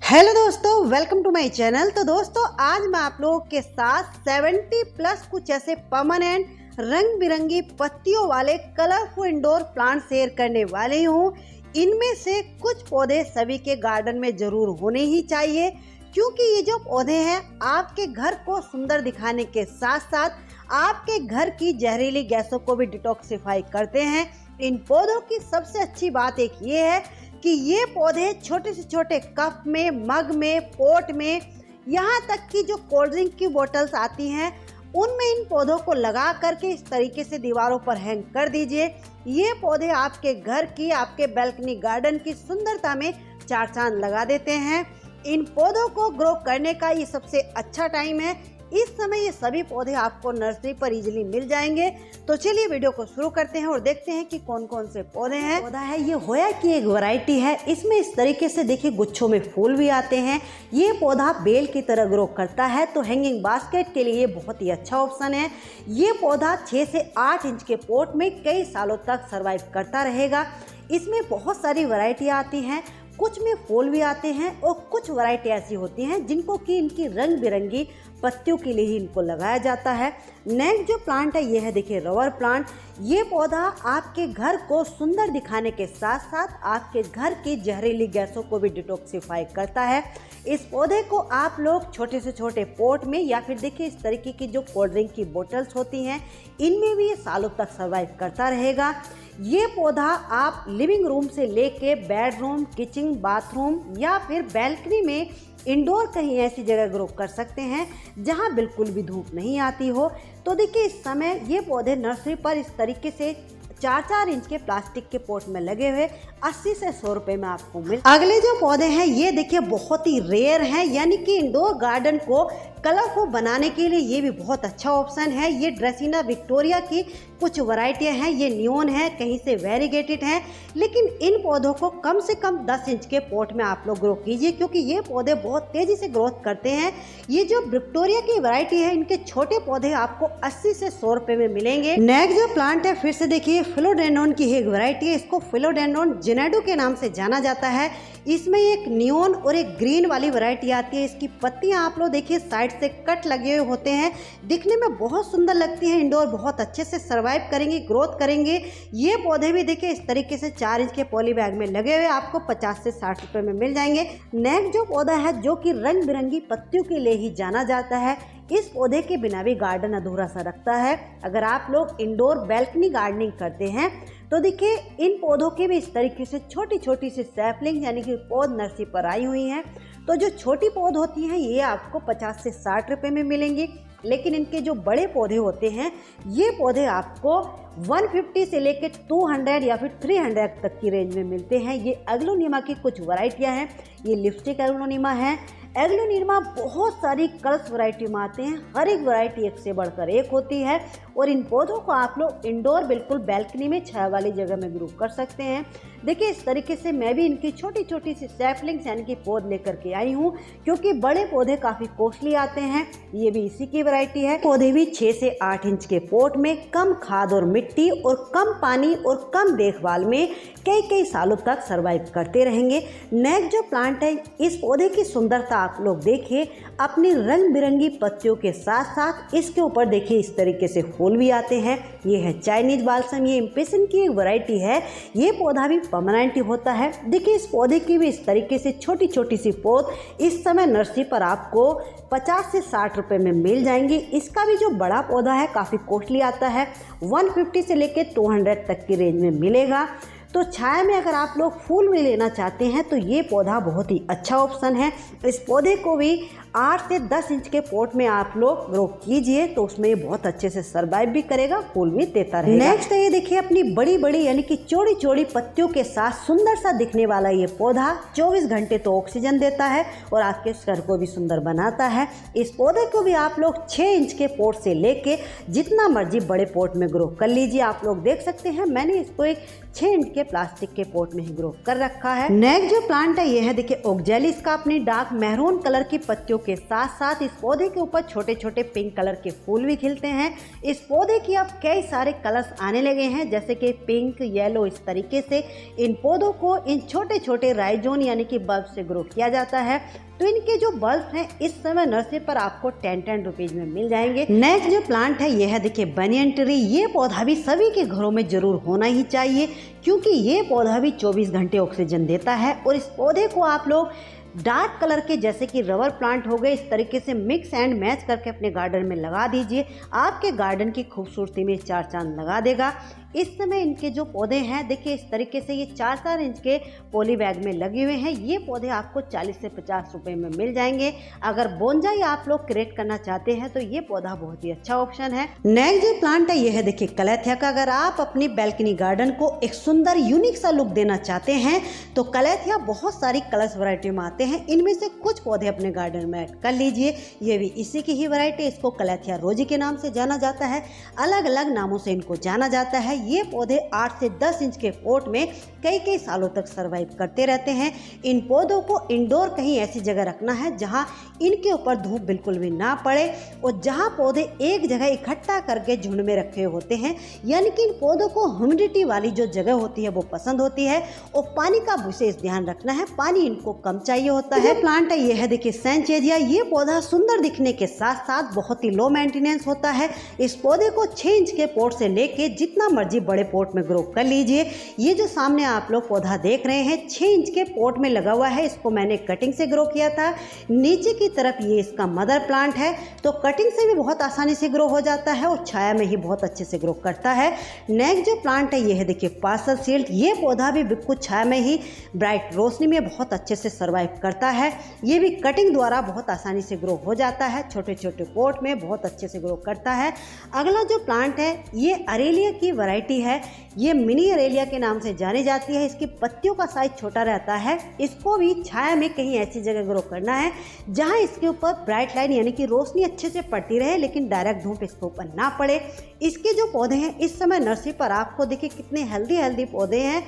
Hello दोस्तों, welcome to my channel. तो दोस्तों, आज मैं आप लोगों के साथ 70 प्लस कुछ ऐसे परमानेंट रंग बिरंगी पत्तियों वाले कलरफुल इंडोर प्लांट शेयर करने वाली हूँ। इनमें से कुछ पौधे सभी के गार्डन में जरूर होने ही चाहिए, क्योंकि ये जो पौधे हैं आपके घर को सुंदर दिखाने के साथ साथ आपके घर की जहरीली गैसों को भी डिटॉक्सिफाई करते हैं। इन पौधों की सबसे अच्छी बात एक ये है कि ये पौधे छोटे से छोटे कप में, मग में, पोट में, यहाँ तक कि जो कोल्ड ड्रिंक की बोतल्स आती हैं उनमें इन पौधों को लगा करके इस तरीके से दीवारों पर हैंग कर दीजिए। ये पौधे आपके घर की, आपके बैल्कनी गार्डन की सुंदरता में चार चांद लगा देते हैं। इन पौधों को ग्रो करने का ये सबसे अच्छा टाइम है। इस समय ये सभी पौधे आपको नर्सरी पर इजीली मिल जाएंगे। तो चलिए वीडियो को शुरू करते हैं और देखते हैं कि कौन कौन से पौधे हैं। पौधा है ये होया की एक वैरायटी है। इसमें इस तरीके से देखिए गुच्छों में फूल भी आते हैं। ये पौधा बेल की तरह ग्रो करता है, तो हैंगिंग बास्केट के लिए बहुत ही अच्छा ऑप्शन है। ये पौधा 6 से 8 इंच के पॉट में कई सालों तक सर्वाइव करता रहेगा। इसमें बहुत सारी वैरायटी आती हैं, कुछ में फूल भी आते हैं और कुछ वैरायटी ऐसी होती हैं जिनको कि इनकी रंग बिरंगी पत्तियों के लिए ही इनको लगाया जाता है। नेक्स्ट जो प्लांट है ये है देखिए रबर प्लांट। ये पौधा आपके घर को सुंदर दिखाने के साथ साथ आपके घर की जहरीली गैसों को भी डिटॉक्सिफाई करता है। इस पौधे को आप लोग छोटे से छोटे पॉट में या फिर देखिए इस तरीके की जो कोल्ड ड्रिंक की बोतल्स होती हैं इनमें भी ये सालों तक सर्वाइव करता रहेगा। ये पौधा आप लिविंग रूम से लेके बेडरूम, किचन, बाथरूम या फिर बैल्कनी में इंडोर कहीं ऐसी जगह ग्रो कर सकते हैं जहां बिल्कुल भी धूप नहीं आती हो। तो देखिए इस समय ये पौधे नर्सरी पर इस तरीके से 4-4 इंच के प्लास्टिक के पॉट में लगे हुए 80 से 100 रुपए में आपको मिल। अगले जो पौधे हैं ये देखिए बहुत ही रेयर हैं, यानी कि इंडोर गार्डन को कलरफुल बनाने के लिए ये भी बहुत अच्छा ऑप्शन है। ये ड्रेसिना विक्टोरिया की कुछ वैरायटियां हैं। ये नियोन है, कहीं से वेरीगेटेड हैं, लेकिन इन पौधों को कम से कम 10 इंच के पॉट में आप लोग ग्रो कीजिए, क्योंकि ये पौधे बहुत तेजी से ग्रोथ करते हैं। ये जो विक्टोरिया की वैरायटी है इनके छोटे पौधे आपको 80 से 100 रुपए में मिलेंगे। नेक्स्ट जो प्लांट है फिर से देखिए फिलोडेंड्रॉन की एक वैरायटी है। इसको फिलोडेंड्रॉन जेनेडो के नाम से जाना जाता है। इसमें एक नियोन और एक ग्रीन वाली वैरायटी आती है। इसकी पत्तियां आप लोग देखिए साइड से कट लगे हुए होते हैं, दिखने में बहुत सुंदर लगती हैं। इंडोर बहुत अच्छे से सर्वाइव करेंगे, ग्रोथ करेंगे। ये पौधे भी देखिए इस तरीके से 4 इंच के पॉली बैग में लगे हुए आपको 50 से 60 रुपए में मिल जाएंगे। नेक्स्ट जो पौधा है जो कि रंग बिरंगी पत्तियों के लिए ही जाना जाता है, इस पौधे के बिना भी गार्डन अधूरा सा रखता है। अगर आप लोग इंडोर बैल्कनी गार्डनिंग करते हैं तो देखिए इन पौधों के भी इस तरीके से छोटी छोटी सी सैपलिंग यानी कि पौध नर्सरी पर आई हुई हैं। तो जो छोटी पौध होती हैं ये आपको 50 से 60 रुपए में मिलेंगी, लेकिन इनके जो बड़े पौधे होते हैं ये पौधे आपको 150 से लेकर 200 या फिर 300 तक की रेंज में मिलते हैं। ये एग्लोनिमा की कुछ वैरायटियां हैं। ये लिपस्टिक एग्लोनिमा है। एग्लोनिमा बहुत सारी कलर्स वैरायटी में आते हैं, हर एक वैरायटी एक से बढ़कर एक होती है। और इन पौधों को आप लोग इंडोर बिल्कुल बैल्कनी में छाया वाली जगह में ग्रो कर सकते हैं। देखिए इस तरीके से मैं भी इनकी छोटी छोटी सी सैपलिंग्स यानी कि पौध लेकर के आई हूँ, क्योंकि बड़े पौधे काफ़ी कॉस्टली आते हैं। ये भी इसी की वैरायटी है। पौधे भी 6 से 8 इंच के पॉट में कम खाद और मिट्टी और कम पानी और कम देखभाल में कई सालों तक सर्वाइव करते रहेंगे। नेक्स्ट जो प्लांट है इस पौधे की सुंदरता आप लोग देखिए, अपनी रंग बिरंगी पत्तियों के साथ साथ इसके ऊपर देखिए इस तरीके से फूल भी आते हैं। ये है चाइनीज बाल्सम। ये इम्पेशन की एक वैरायटी है। ये पौधा भी परमानेंट होता है। देखिए इस पौधे की भी इस तरीके से छोटी छोटी सी पौध इस समय नर्सरी पर आपको 50 से 60 रुपए में मिल जाएंगी। इसका भी जो बड़ा पौधा है काफ़ी कॉस्टली आता है, 150 से लेकर 200 तक की रेंज में मिलेगा। तो छाया में अगर आप लोग फूल में लेना चाहते हैं तो ये पौधा बहुत ही अच्छा ऑप्शन है। इस पौधे को भी 8 से 10 इंच के पॉट में आप लोग ग्रो कीजिए, तो उसमें ये बहुत अच्छे से सर्वाइव भी करेगा, फूल भी देता रहेगा। नेक्स्ट ये देखिए अपनी बड़ी बड़ी यानी कि चौड़ी चौड़ी पत्तियों के साथ सुंदर सा दिखने वाला ये पौधा 24 घंटे तो ऑक्सीजन देता है और आपके सर को भी सुंदर बनाता है। इस पौधे को भी आप लोग 6 इंच के पॉट से लेके जितना मर्जी बड़े पॉट में ग्रो कर लीजिए। आप लोग देख सकते हैं मैंने इसको एक 6 इंच के प्लास्टिक के पॉट में ही ग्रो कर रखा है। नेक्स्ट जो प्लांट है ये है देखिए ओक्जेली। इसका अपनी डार्क मैरून कलर की पत्तियों के साथ साथ इस पौधे के ऊपर छोटे छोटे पिंक कलर के फूल भी खिलते हैं। इस पौधे की अब कई सारे कलर्स आने लगे हैं, जैसे कि पिंक, येलो। इस तरीके से इन पौधों को इन छोटे छोटे राइजोन यानी कि बल्ब से ग्रो किया जाता है। तो इनके जो बल्ब हैं इस समय नर्सरी पर आपको 10 रुपीज में मिल जाएंगे। नेक्स्ट जो प्लांट है यह है देखिए बनियन ट्री। ये पौधा भी सभी के घरों में जरूर होना ही चाहिए, क्योंकि ये पौधा भी 24 घंटे ऑक्सीजन देता है। और इस पौधे को आप लोग डार्क कलर के जैसे कि रबर प्लांट हो गए, इस तरीके से मिक्स एंड मैच करके अपने गार्डन में लगा दीजिए। आपके गार्डन की खूबसूरती में 4 चांद लगा देगा। इस समय इनके जो पौधे हैं देखिए इस तरीके से ये 4 इंच के पॉली बैग में लगे हुए हैं। ये पौधे आपको 40 से 50 रुपए में मिल जाएंगे। अगर बोनसाई आप लोग क्रिएट करना चाहते हैं तो ये पौधा बहुत ही अच्छा ऑप्शन है। नेक्स्ट जो प्लांट है ये है देखिए कलेथिया का। अगर आप अपनी बैल्कनी गार्डन को एक सुंदर यूनिक सा लुक देना चाहते हैं तो कलेथिया बहुत सारी कलर्स वैरायटी में आते हैं। इनमें से कुछ पौधे अपने गार्डन में ऐड कर लीजिए। ये भी इसी की ही वैरायटी। इसको कलेथिया रोजी के नाम से जाना जाता है, अलग अलग नामों से इनको जाना जाता है। ये पौधे 8 से 10 इंच के पॉट में कई सालों तक सरवाइव करते रहते हैं। इन पौधों को इंडोर कहीं ऐसी जगह रखना है जहां इनके ऊपर धूप बिल्कुल भी ना पड़े और जहां पौधे एक जगह इकट्ठा करके झुंड में रखे होते हैं, यानी कि इन पौधों को ह्यूमिडिटी वाली जो जगह होती है वो पसंद होती है। और पानी का विशेष ध्यान रखना है, पानी इनको कम चाहिए होता है। प्लांट है ये है देखिए सैनचेरिया। ये पौधा सुंदर दिखने के साथ साथ बहुत ही लो मेंटेनेंस होता है। इस पौधे को 6 इंच के पॉट से लेके जितना मर्जी बड़े पॉट में ग्रो कर लीजिए। ये जो सामने आप लोग पौधा देख रहे हैं 6 इंच के पॉट में लगा हुआ है। इसको मैंने कटिंग से ग्रो किया था। नीचे की तरफ ये इसका मदर प्लांट है, तो कटिंग से भी बहुत आसानी से ग्रो हो जाता है और छाया में ही बहुत अच्छे से ग्रो करता है। नेक्स्ट जो प्लांट है ये है देखिए पार्सल शील्ड। ये पौधा भी बिल्कुल छाया में ही ब्राइट रोशनी में बहुत अच्छे से सर्वाइव करता है। ये भी कटिंग द्वारा बहुत आसानी से ग्रो हो जाता है। छोटे छोटे पॉट में बहुत अच्छे से ग्रो करता है। अगला जो प्लांट है ये अरेलिया की वैरायटी है। ये मिनी अरेलिया के नाम से जानी जाती है। इसकी पत्तियों का साइज छोटा रहता है। इसको भी छाया में कहीं ऐसी जगह ग्रो करना है जहां इसके ऊपर ब्राइट लाइट यानी कि रोशनी अच्छे से पड़ती रहे, लेकिन डायरेक्ट धूप इसके ऊपर ना पड़े। इसके जो पौधे हैं इस समय नर्सरी पर आपको देखिए कितने हेल्दी पौधे हैं।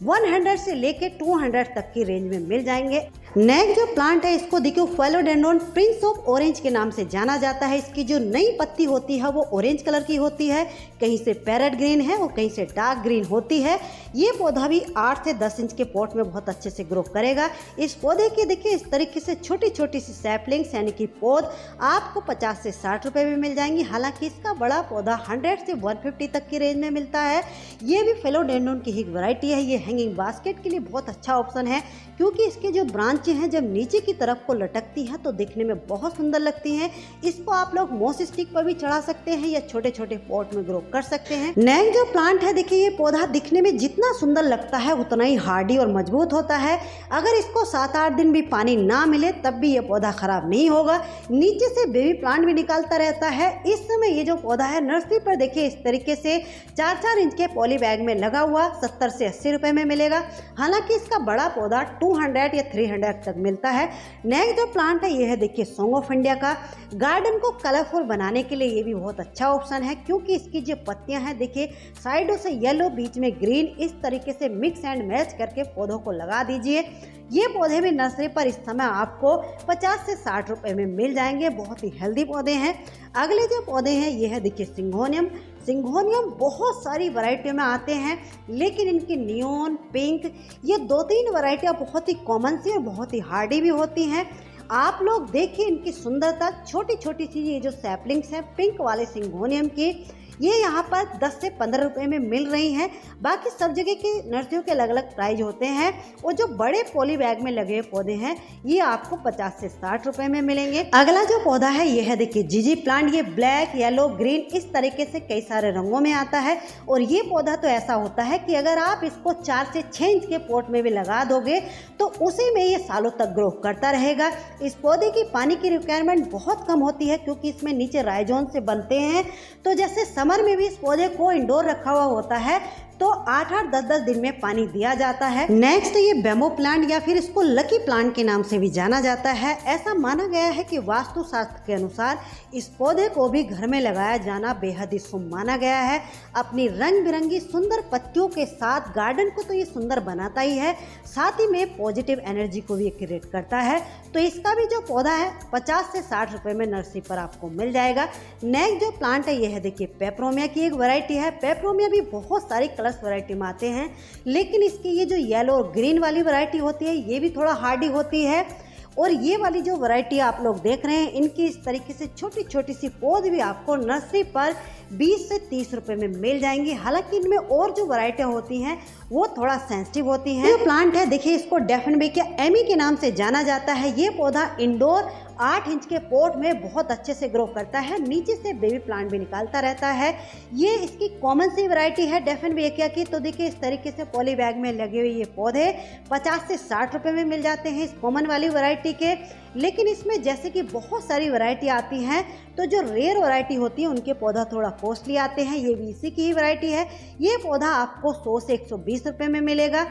100 से लेके 200 तक की रेंज में मिल जाएंगे। नेक्स्ट जो प्लांट है इसको देखिए फिलोडेंड्रोन प्रिंस ऑफ ऑरेंज के नाम से जाना जाता है। इसकी जो नई पत्ती होती है वो ऑरेंज कलर की होती है, कहीं से पैरेट ग्रीन है और कहीं से डार्क ग्रीन होती है। ये पौधा भी 8 से 10 इंच के पॉट में बहुत अच्छे से ग्रो करेगा। इस पौधे के देखिए इस तरीके से छोटी छोटी सी सैपलिंग्स यानी कि पौध आपको 50 से 60 रुपए में मिल जाएंगी। हालांकि इसका बड़ा पौधा 100 से 150 तक की रेंज में मिलता है। ये भी फिलोडेंड्रोन की ही वैरायटी है। ये हैंगिंग बास्केट के लिए बहुत अच्छा ऑप्शन है, क्योंकि इसके जो ब्रांचें हैं जब नीचे की तरफ को लटकती हैं तो दिखने में बहुत सुंदर लगती हैं। इसको आप लोग मोस स्टिक पर भी चढ़ा सकते हैं या छोटे छोटे पॉट में ग्रो कर सकते हैं। नेक्स्ट जो प्लांट है देखिए ये पौधा दिखने में जितना सुंदर लगता है उतना ही हार्डी और मजबूत होता है। अगर इसको 7-8 दिन भी पानी ना मिले तब भी ये पौधा खराब नहीं होगा। नीचे से बेबी प्लांट भी निकालता रहता है। इस समय ये जो पौधा है नर्सरी पर देखिए इस तरीके से 4-4 इंच के पॉली बैग में लगा हुआ 70 से 80 रुपए में मिलेगा। हालांकि इसका बड़ा पौधा 200 या 300 तक मिलता है। नेक्स्ट जो प्लांट है ये है देखिए सॉन्ग ऑफ इंडिया का। गार्डन को कलरफुल बनाने के लिए ये भी बहुत अच्छा ऑप्शन है, क्योंकि इसकी जो पत्तियां हैं देखिए साइडों से येलो बीच में ग्रीन, इस तरीके से मिक्स एंड मैच करके पौधों को लगा दीजिए। ये पौधे भी नर्सरी पर इस समय आपको 50 से 60 रुपए में मिल जाएंगे। बहुत ही हेल्दी पौधे हैं। अगले जो पौधे हैं ये है देखिए सिंगोनियम। सिंगोनियम बहुत सारी वैरायटियों में आते हैं, लेकिन इनकी नियॉन, पिंक, ये 2-3 वैरायटियाँ बहुत ही कॉमन सी और बहुत ही हार्डी भी होती हैं। आप लोग देखिए इनकी सुंदरता। छोटी छोटी सी ये जो सैपलिंग्स हैं पिंक वाले सिंगोनियम की, ये यहाँ पर 10 से 15 रुपए में मिल रही हैं। बाकी सब जगह के नर्सरियों के अलग अलग प्राइस होते हैं। और जो बड़े पॉली बैग में लगे पौधे हैं ये आपको 50 से 60 रुपए में मिलेंगे। अगला जो पौधा है ये है देखिए जीजी प्लांट। ये ब्लैक, येलो, ग्रीन इस तरीके से कई सारे रंगों में आता है। और ये पौधा तो ऐसा होता है कि अगर आप इसको 4 से 6 इंच के पॉट में भी लगा दोगे तो उसी में ये सालों तक ग्रो करता रहेगा। इस पौधे की पानी की रिक्वायरमेंट बहुत कम होती है, क्योंकि इसमें नीचे राइजोन से बनते हैं। तो जैसे समर में भी इस पौधे को इंडोर रखा हुआ होता है तो तो 8-8, 10-10 दिन में पानी दिया जाता है। नेक्स्ट ये बैम्बू प्लांट या फिर इसको लकी प्लांट के नाम से भी जाना जाता है। ऐसा माना गया है कि वास्तु शास्त्र के अनुसार इस पौधे को भी घर में लगाया जाना बेहद ही शुभ माना गया है। अपनी रंग बिरंगी सुंदर पत्तियों के साथ गार्डन को तो ये सुंदर बनाता ही है, साथ ही में पॉजिटिव एनर्जी को भी क्रिएट करता है। तो इसका भी जो पौधा है 50 से 60 रुपए में नर्सरी पर आपको मिल जाएगा। नेक्स्ट जो प्लांट है ये है देखिए पेपरोमिया की एक वैरायटी है। पेपरोमिया भी बहुत सारी कलर्स वैरायटी में आते हैं, लेकिन इसकी ये जो येलो और ग्रीन वाली वैरायटी होती है ये भी थोड़ा हार्डी होती है। और ये वाली जो वैरायटी आप लोग देख रहे हैं इनकी इस तरीके से छोटी छोटी सी पौध भी आपको नर्सरी पर 20 से 30 रुपए में मिल जाएंगी। हालांकि इनमें और जो वैरायटियाँ होती हैं वो थोड़ा सेंसिटिव होती हैं। जो प्लांट है देखिए इसको डेफिनेबिया एमी के नाम से जाना जाता है। ये पौधा इंडोर 8 इंच के पॉट में बहुत अच्छे से ग्रो करता है, नीचे से बेबी प्लांट भी निकालता रहता है। ये इसकी कॉमन सी वैरायटी है डेफिनेबिया की। तो देखिए इस तरीके से पॉली बैग में लगे हुए ये पौधे 50 से 60 रुपए में मिल जाते हैं इस कॉमन वाली वैरायटी के। लेकिन इसमें जैसे कि बहुत सारी वैरायटी आती हैं, तो जो रेयर वैरायटी होती है उनके पौधा थोड़ा कॉस्टली आते हैं। ये भी इसी की ही वैरायटी है। ये पौधा आपको 100 से 120 रुपए में मिलेगा।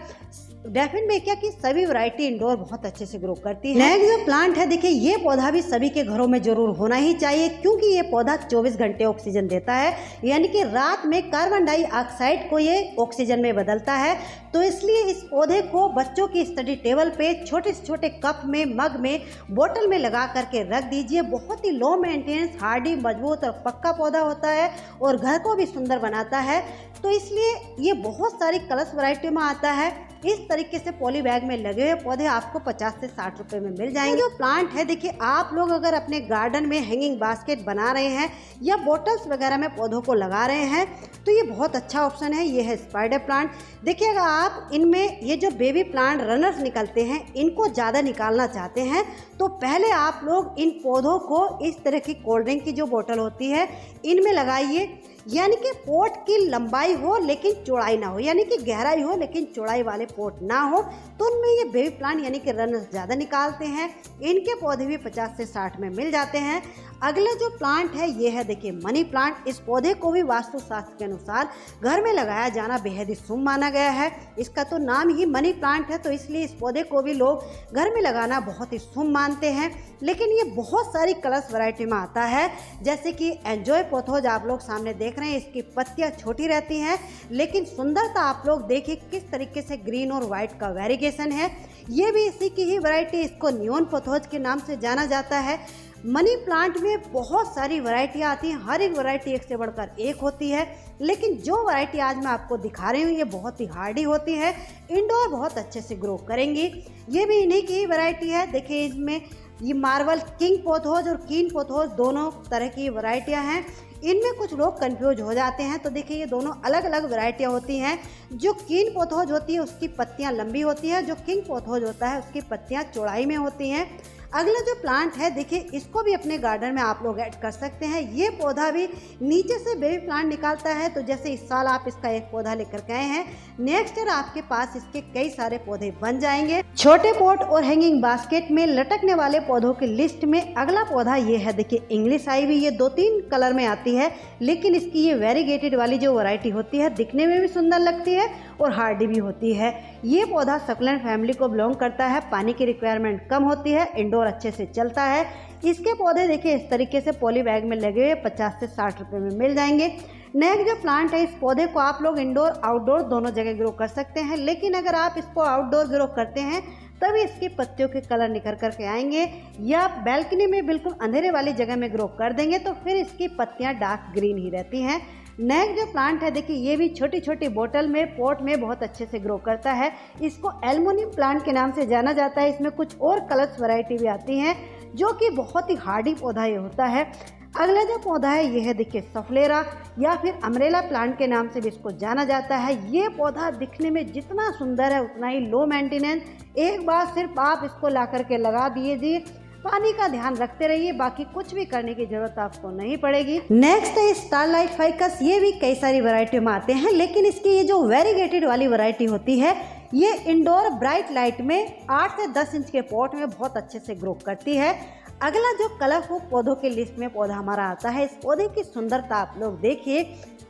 डेफिनेबिया की सभी वैरायटी इंडोर बहुत अच्छे से ग्रो करती है। नेक्स्ट जो प्लांट है देखिए ये पौधा भी सभी के घरों में जरूर होना ही चाहिए, क्योंकि ये पौधा 24 घंटे ऑक्सीजन देता है, यानी कि रात में कार्बन डाइऑक्साइड को ये ऑक्सीजन में बदलता है। तो इसलिए इस पौधे को बच्चों की स्टडी टेबल पे छोटे से छोटे कप में, मग में, बोतल में लगा करके रख दीजिए। बहुत ही लो मेंटेनेंस, हार्डी, मजबूत और पक्का पौधा होता है और घर को भी सुंदर बनाता है। तो इसलिए ये बहुत सारी कलर्स वैरायटी में आता है। इस तरीके से पॉली बैग में लगे हुए पौधे आपको 50 से 60 रुपए में मिल जाएंगे। जो प्लांट है देखिए आप लोग अगर अपने गार्डन में हैंगिंग बास्केट बना रहे हैं या बोटल्स वगैरह में पौधों को लगा रहे हैं तो ये बहुत अच्छा ऑप्शन है। ये है स्पाइडर प्लांट। देखिएगा आप इनमें ये जो बेबी प्लांट रनर्स निकलते हैं इनको ज़्यादा निकालना चाहते हैं तो पहले आप लोग इन पौधों को इस तरह की कोल्ड ड्रिंक की जो बोतल होती है इनमें लगाइए, यानी कि पोट की लंबाई हो लेकिन चौड़ाई ना हो, यानी कि गहराई हो लेकिन चौड़ाई वाले पोट ना हो, तो उनमें ये बेबी प्लांट यानी कि रनर्स ज़्यादा निकालते हैं। इनके पौधे भी 50 से 60 में मिल जाते हैं। अगला जो प्लांट है ये है देखिए मनी प्लांट। इस पौधे को भी वास्तु शास्त्र के अनुसार घर में लगाया जाना बेहद ही शुभ माना गया है। इसका तो नाम ही मनी प्लांट है, तो इसलिए इस पौधे को भी लोग घर में लगाना बहुत ही शुभ मानते हैं। लेकिन ये बहुत सारी कलर्स वैरायटी में आता है, जैसे कि एंजॉय पोथोज आप लोग सामने देख रहे हैं। इसकी पत्तियां छोटी रहती हैं लेकिन सुंदरता आप लोग देखिए किस तरीके से ग्रीन और व्हाइट का वेरिएशन है। ये भी इसी की ही वैरायटी, इसको नियॉन पोथोज के नाम से जाना जाता है। मनी प्लांट में बहुत सारी वैरायटियाँ आती हैं, हर एक वैरायटी एक से बढ़कर एक होती है। लेकिन जो वैरायटी आज मैं आपको दिखा रही हूँ ये बहुत ही हार्डी होती है, इंडोर बहुत अच्छे से ग्रो करेंगी। ये भी इन्हीं की वैरायटी है। देखिए इसमें ये मार्वल किंग पोथोज और कीन पोथोज दोनों तरह की वैरायटियाँ हैं। इनमें कुछ लोग कंफ्यूज हो जाते हैं, तो देखिए ये दोनों अलग अलग वैरायटियाँ होती हैं। जो कीन पोथोज होती है उसकी पत्तियाँ लंबी होती है, जो किंग पोथोज होता है उसकी पत्तियाँ चौड़ाई में होती हैं। अगला जो प्लांट है देखिए इसको भी अपने गार्डन में आप लोग ऐड कर सकते हैं। ये पौधा भी नीचे से बेबी प्लांट निकालता है, तो जैसे इस साल आप इसका एक पौधा लेकर गए हैं, नेक्स्ट ईयर आपके पास इसके कई सारे पौधे बन जाएंगे। छोटे पॉट और हैंगिंग बास्केट में लटकने वाले पौधों की लिस्ट में अगला पौधा ये है देखिए इंग्लिश आइवी। ये 2-3 कलर में आती है, लेकिन इसकी ये वेरीगेटेड वाली जो वैरायटी होती है दिखने में भी सुंदर लगती है और हार्डी भी होती है। ये पौधा सक्लेंट फैमिली को बिलोंग करता है। पानी की रिक्वायरमेंट कम होती है, इंडोर अच्छे से चलता है। इसके पौधे देखिए इस तरीके से पॉली बैग में लगे हुए 50 से 60 रुपए में मिल जाएंगे। नेक्स्ट जो प्लांट है इस पौधे को आप लोग इंडोर आउटडोर दोनों जगह ग्रो कर सकते हैं, लेकिन अगर आप इसको आउटडोर ग्रो करते हैं तभी इसकी पत्तियों के कलर निखर करके आएंगे, या बैल्कनी में बिल्कुल अंधेरे वाली जगह में ग्रो कर देंगे तो फिर इसकी पत्तियां डार्क ग्रीन ही रहती हैं। नेक्स्ट जो प्लांट है देखिए ये भी छोटी छोटी बोतल में पॉट में बहुत अच्छे से ग्रो करता है। इसको एल्युमिनियम प्लांट के नाम से जाना जाता है। इसमें कुछ और कलर्स वैरायटी भी आती हैं जो कि बहुत ही हार्डी पौधा ये होता है। अगला जो पौधा है ये है देखिए सफलेरा या फिर अम्ब्रेला प्लांट के नाम से भी इसको जाना जाता है। ये पौधा दिखने में जितना सुंदर है उतना ही लो मेंटेनेंस। एक बार सिर्फ आप इसको ला करके लगा दीजिए, पानी का ध्यान रखते रहिए, बाकी कुछ भी करने की जरूरत आपको नहीं पड़ेगी। नेक्स्ट है स्टारलाइट फाइकस। ये भी कई सारी वैरायटी में आते हैं, लेकिन इसकी ये जो वेरीगेटेड वाली वैरायटी होती है ये इंडोर ब्राइट लाइट में 8 से 10 इंच के पॉट में बहुत अच्छे से ग्रो करती है। अगला जो कलरफुल पौधों के लिस्ट में पौधा हमारा आता है, इस पौधे की सुंदरता आप लोग देखिए,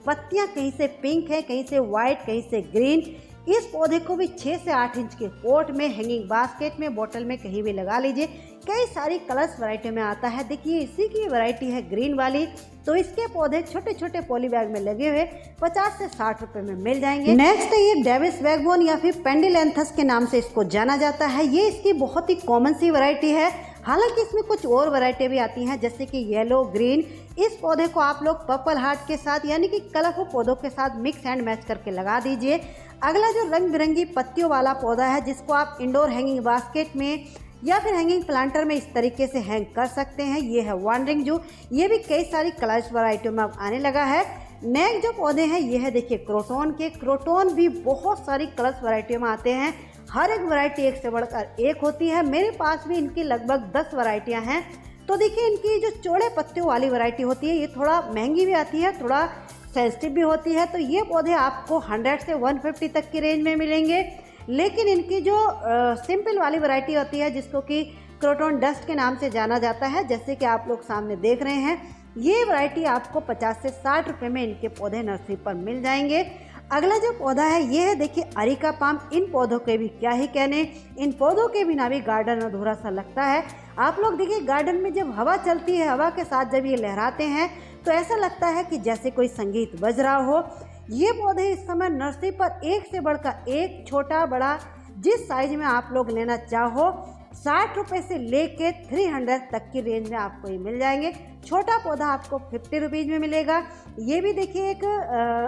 पत्तियां कहीं से पिंक है, कहीं से वाइट, कहीं से ग्रीन। इस पौधे को भी 6 से 8 इंच के पॉट में, हैंगिंग बास्केट में, बोतल में कहीं भी लगा लीजिए। कई सारी कलर्स वैरायटी में आता है। देखिए इसी की वैरायटी है ग्रीन वाली। तो इसके पौधे छोटे छोटे पॉली बैग में लगे हुए 50 से 60 रुपए में मिल जाएंगे। नेक्स्ट है ये डेविस बैकबोन या फिर पेंडिलेंथस के नाम से इसको जाना जाता है। ये इसकी बहुत ही कॉमन सी वैरायटी है। हालांकि इसमें कुछ और वैरायटी भी आती हैं जैसे कि येलो, ग्रीन। इस पौधे को आप लोग पर्पल हार्ट के साथ यानी कि कलरफुल पौधों के साथ मिक्स एंड मैच करके लगा दीजिए। अगला जो रंग बिरंगी पत्तियों वाला पौधा है जिसको आप इंडोर हैंगिंग बास्केट में या फिर हैंगिंग प्लांटर में इस तरीके से हैंग कर सकते हैं, ये है वांडरिंग जू। ये भी कई सारी कलर्स वैरायटियों में अब आने लगा है। नेक्स्ट जो पौधे हैं ये है देखिए क्रोटोन के। क्रोटोन भी बहुत सारी कलर्स वैरायटियों में आते हैं। हर एक वैरायटी एक से बढ़कर एक होती है। मेरे पास भी इनकी लगभग 10 वैरायटियाँ हैं। तो देखिए इनकी जो चौड़े पत्तियों वाली वैरायटी होती है ये थोड़ा महंगी भी आती है, थोड़ा सेंसिटिव भी होती है। तो ये पौधे आपको 100 से 150 तक की रेंज में मिलेंगे। लेकिन इनकी जो सिंपल वाली वैरायटी होती है जिसको कि क्रोटोन डस्ट के नाम से जाना जाता है, जैसे कि आप लोग सामने देख रहे हैं, ये वैरायटी आपको 50 से 60 रुपए में इनके पौधे नर्सरी पर मिल जाएंगे। अगला जो पौधा है ये है देखिए अरिका पाम। इन पौधों के भी क्या ही कहने, इन पौधों के बिना भी गार्डन अधूरा सा लगता है। आप लोग देखिए गार्डन में जब हवा चलती है, हवा के साथ जब ये लहराते हैं तो ऐसा लगता है कि जैसे कोई संगीत बज रहा हो। ये पौधे इस समय नर्सरी पर एक से बढ़कर एक, छोटा बड़ा जिस साइज में आप लोग लेना चाहो, 60 रुपये से लेके 300 तक की रेंज में आपको ये मिल जाएंगे। छोटा पौधा आपको 50 रुपीज़ में मिलेगा। ये भी देखिए एक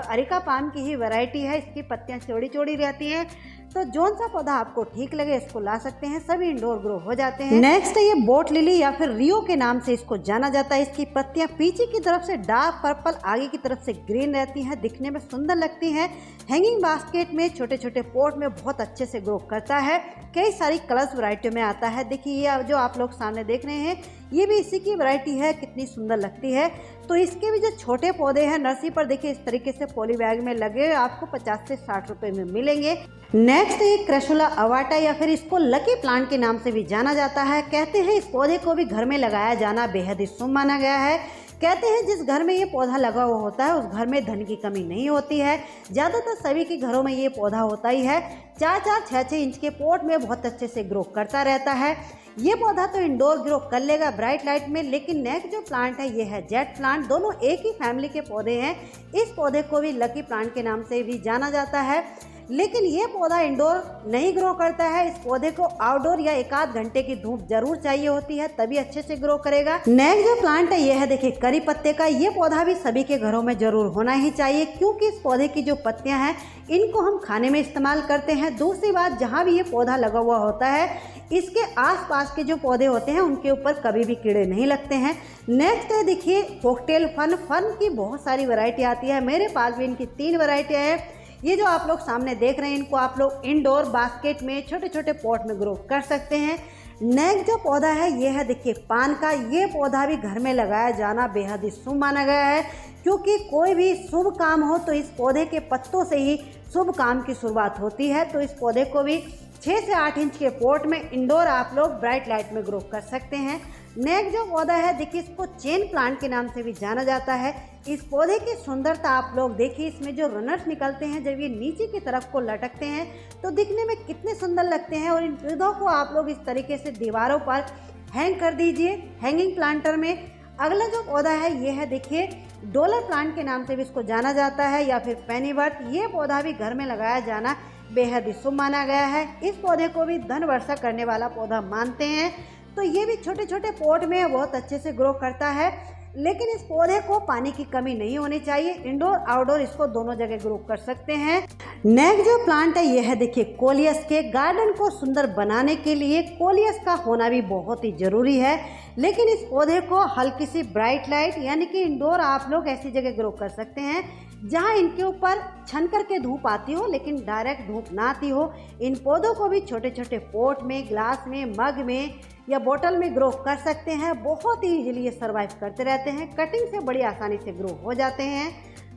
अरिका पाम की ही वैरायटी है। इसकी पत्तियां चौड़ी चौड़ी रहती हैं। तो जौन सा पौधा आपको ठीक लगे इसको ला सकते हैं, सभी इंडोर ग्रो हो जाते हैं। नेक्स्ट है ये बोट लिली या फिर रियो के नाम से इसको जाना जाता है। इसकी पत्तियां पीछे की तरफ से डार्क पर्पल, आगे की तरफ से ग्रीन रहती हैं, दिखने में सुंदर लगती हैं। हैंगिंग बास्केट में, छोटे छोटे पॉट में बहुत अच्छे से ग्रो करता है। कई सारी कलर्स वैरायटी में आता है। देखिए ये जो आप लोग सामने देख रहे हैं ये भी इसी की वैरायटी है, कितनी सुंदर लगती है। तो इसके भी जो छोटे पौधे हैं नर्सरी पर देखिए इस तरीके से पॉली बैग में लगे आपको 50 से 60 रुपए में मिलेंगे। नेक्स्ट ये क्रैसुला अवाटा या फिर इसको लकी प्लांट के नाम से भी जाना जाता है। कहते हैं इस पौधे को भी घर में लगाया जाना बेहद ही शुभ माना गया है। कहते हैं जिस घर में ये पौधा लगा हुआ होता है उस घर में धन की कमी नहीं होती है। ज़्यादातर सभी के घरों में ये पौधा होता ही है। 4-4, 6-6 इंच के पॉट में बहुत अच्छे से ग्रो करता रहता है। ये पौधा तो इंडोर ग्रो कर लेगा ब्राइट लाइट में। लेकिन नेक्स्ट जो प्लांट है ये है जेट प्लांट। दोनों एक ही फैमिली के पौधे हैं। इस पौधे को भी लकी प्लांट के नाम से भी जाना जाता है। लेकिन ये पौधा इंडोर नहीं ग्रो करता है। इस पौधे को आउटडोर या 1-8 घंटे की धूप जरूर चाहिए होती है, तभी अच्छे से ग्रो करेगा। नेक्स्ट जो प्लांट है ये है देखिए करी पत्ते का। ये पौधा भी सभी के घरों में जरूर होना ही चाहिए क्योंकि इस पौधे की जो पत्तियां हैं इनको हम खाने में इस्तेमाल करते हैं। दूसरी बात, जहाँ भी ये पौधा लगा हुआ होता है इसके आसपास के जो पौधे होते हैं उनके ऊपर कभी भी कीड़े नहीं लगते हैं। नेक्स्ट है देखिए कॉकटेल फन। फन की बहुत सारी वैरायटी आती है। मेरे पास भी इनकी 3 वैरायटियाँ हैं। ये जो आप लोग सामने देख रहे हैं इनको आप लोग इंडोर बास्केट में, छोटे छोटे पॉट में ग्रो कर सकते हैं। नेक्स्ट जो पौधा है ये है देखिए पान का। ये पौधा भी घर में लगाया जाना बेहद ही शुभ माना गया है क्योंकि कोई भी शुभ काम हो तो इस पौधे के पत्तों से ही शुभ काम की शुरुआत होती है। तो इस पौधे को भी 6 से 8 इंच के पॉट में इंडोर आप लोग ब्राइट लाइट में ग्रो कर सकते हैं। नेक्स्ट जो पौधा है देखिए इसको चेन प्लांट के नाम से भी जाना जाता है। इस पौधे की सुंदरता आप लोग देखिए, इसमें जो रनर्स निकलते हैं जब ये नीचे की तरफ को लटकते हैं तो दिखने में कितने सुंदर लगते हैं। और इन पौधों को आप लोग इस तरीके से दीवारों पर हैंग कर दीजिए हैंगिंग प्लांटर में। अगला जो पौधा है ये है देखिए डॉलर प्लांट के नाम से भी इसको जाना जाता है या फिर पेनीवर्थ। ये पौधा भी घर में लगाया जाना बेहद ही शुभ माना गया है। इस पौधे को भी धन वर्षा करने वाला पौधा मानते हैं। तो ये भी छोटे छोटे पॉट में बहुत अच्छे से ग्रो करता है। लेकिन इस पौधे को पानी की कमी नहीं होनी चाहिए। इंडोर आउटडोर इसको दोनों जगह ग्रो कर सकते हैं। नेक्स्ट जो प्लांट है ये है देखिए कोलियस के। गार्डन को सुंदर बनाने के लिए कोलियस का होना भी बहुत ही जरूरी है। लेकिन इस पौधे को हल्की सी ब्राइट लाइट यानी कि इंडोर आप लोग ऐसी जगह ग्रो कर सकते हैं जहां इनके ऊपर छन करके धूप आती हो लेकिन डायरेक्ट धूप ना आती हो। इन पौधों को भी छोटे छोटे पॉट में, ग्लास में, मग में या बोतल में ग्रो कर सकते हैं। बहुत ही इजीली ये सर्वाइव करते रहते हैं। कटिंग से बड़ी आसानी से ग्रो हो जाते हैं।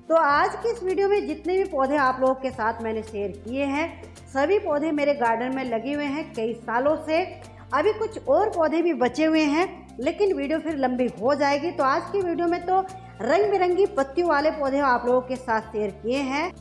तो आज की इस वीडियो में जितने भी पौधे आप लोगों के साथ मैंने शेयर किए हैं सभी पौधे मेरे गार्डन में लगे हुए हैं कई सालों से। अभी कुछ और पौधे भी बचे हुए हैं लेकिन वीडियो फिर लंबी हो जाएगी। तो आज की वीडियो में तो रंग बिरंगी पत्तियों वाले पौधे आप लोगों के साथ शेयर किए हैं।